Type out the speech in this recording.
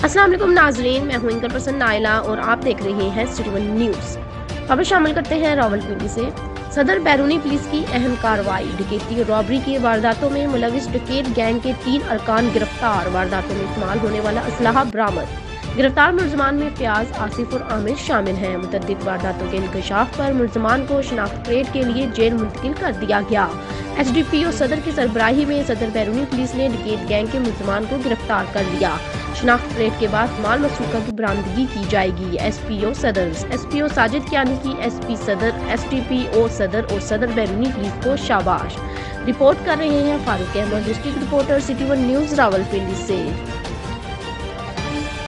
अस्सलाम वालेकुम नाजरीन, मैं हूं एंकर पर्सन नाइला और आप देख रहे हैं सिटी वन न्यूज़। खबर शामिल करते हैं रावलपिंडी से। सदर बैरूनी पुलिस की अहम कार्रवाई, डकैती और रॉबरी की वारदातों में मुलविस डकैत गैंग के 3 अरकान गिरफ्तार, वारदातों में इस्तेमाल होने वाला असलहा बरामद। गिरफ्तार मुलजमान में फयाज, आसिफ और आमिर शामिल हैं। मुतअद्दिद वारदातों के इंकशाफ पर मुलजमान को शनाख्त परेड के लिए जेल मुंतकिल कर दिया गया। SDPO सदर की सरबराही में सदर बैरूनी पुलिस ने डकैत गैंग के मुलजमान को गिरफ्तार कर लिया। शनाख्त परेड के बाद माल मसरूका की बरामदगी की जाएगी। SPO सदर, SPO साजिद कियानी की SP सदर, SDPO सदर और सदर बैरूनी पुलिस को शाबाश। रिपोर्ट कर रहे हैं Farooq Ahmad, district reporter, City One News, Rawalpindi से।